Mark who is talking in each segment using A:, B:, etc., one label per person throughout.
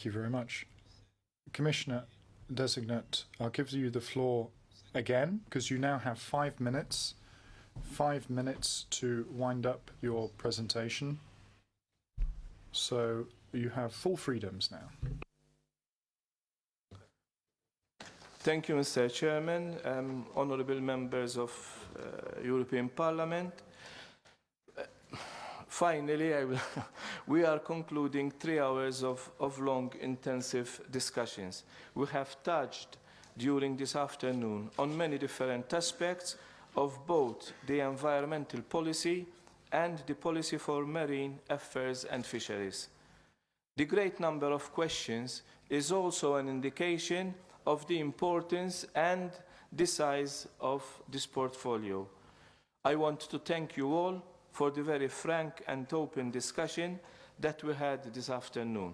A: Thank you very much. Commissioner Designate, I'll give you the floor again because you now have 5 minutes. 5 minutes to wind up your presentation. So you have full freedoms now.
B: Thank you, Mr. Chairman, honourable members of European Parliament. Finally, we are concluding 3 hours of long, intensive discussions. We have touched during this afternoon on many different aspects of both the environmental policy and the policy for marine affairs and fisheries. The great number of questions is also an indication of the importance and the size of this portfolio. I want to thank you all for the very frank and open discussion that we had this afternoon.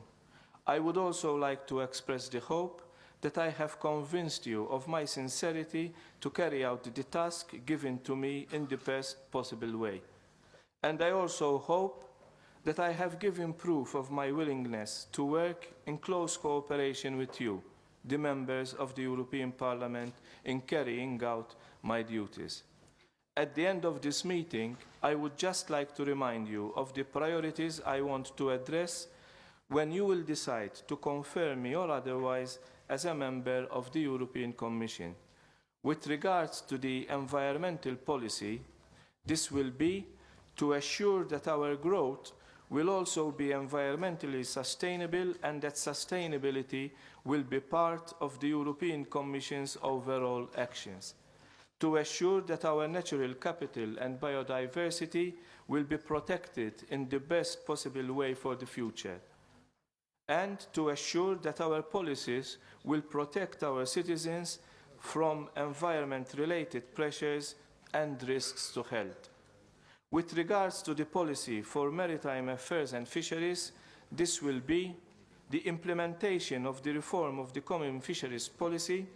B: I would also like to express the hope that I have convinced you of my sincerity to carry out the task given to me in the best possible way. And I also hope that I have given proof of my willingness to work in close cooperation with you, the members of the European Parliament, in carrying out my duties. At the end of this meeting, I would just like to remind you of the priorities I want to address when you will decide to confirm me or otherwise as a member of the European Commission. With regards to the environmental policy, this will be to assure that our growth will also be environmentally sustainable and that sustainability will be part of the European Commission's overall actions. To assure that our natural capital and biodiversity will be protected in the best possible way for the future. And to assure that our policies will protect our citizens from environment-related pressures and risks to health. With regards to the policy for maritime affairs and fisheries, this will be the implementation of the reform of the common fisheries policy,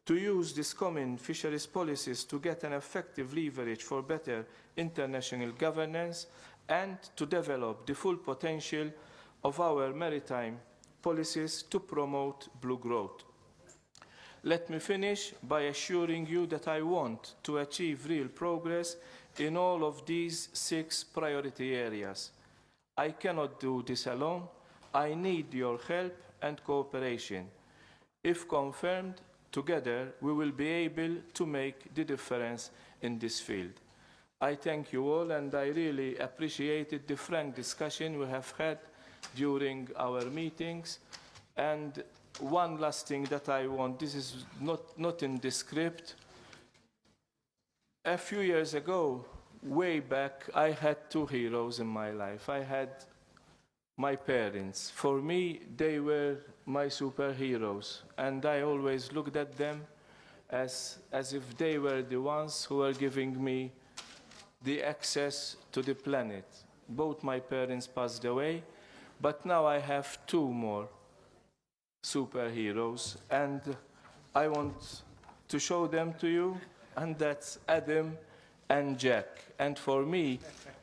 B: to use these common fisheries policies to get an effective leverage for better international governance, and to develop the full potential of our maritime policies to promote blue growth. Let me finish by assuring you that I want to achieve real progress in all of these 6 priority areas. I cannot do this alone. I need your help and cooperation. If confirmed, together we will be able to make the difference in this field. I thank you all, and I really appreciated the frank discussion we have had during our meetings. And one last thing that I want, this is not in the script. A few years ago, way back, I had 2 heroes in my life. I had my parents. For me, they were my superheroes, and I always looked at them as if they were the ones who were giving me the access to the planet. Both my parents passed away, but now I have 2 more superheroes, and I want to show them to you, and that's Adam and Jack. And for me,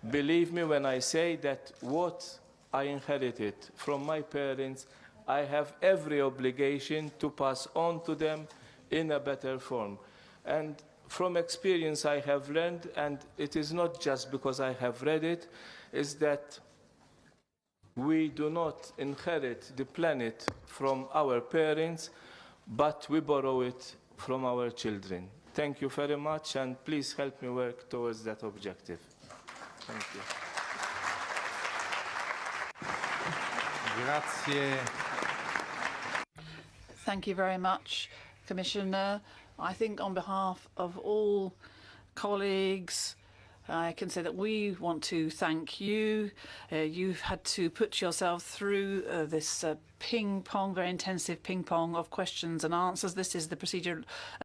B: believe me when I say that what I inherited from my parents, I have every obligation to pass on to them in a better form. And from experience I have learned, and it is not just because I have read it, is that we do not inherit the planet from our parents, but we borrow it from our children. Thank you very much, and please help me work towards that objective. Thank you.
C: Grazie.
D: Thank you very much, Commissioner. I think on behalf of all colleagues, I can say that we want to thank you. You've had to put yourself through this ping-pong, very intensive ping-pong of questions and answers. This is the procedure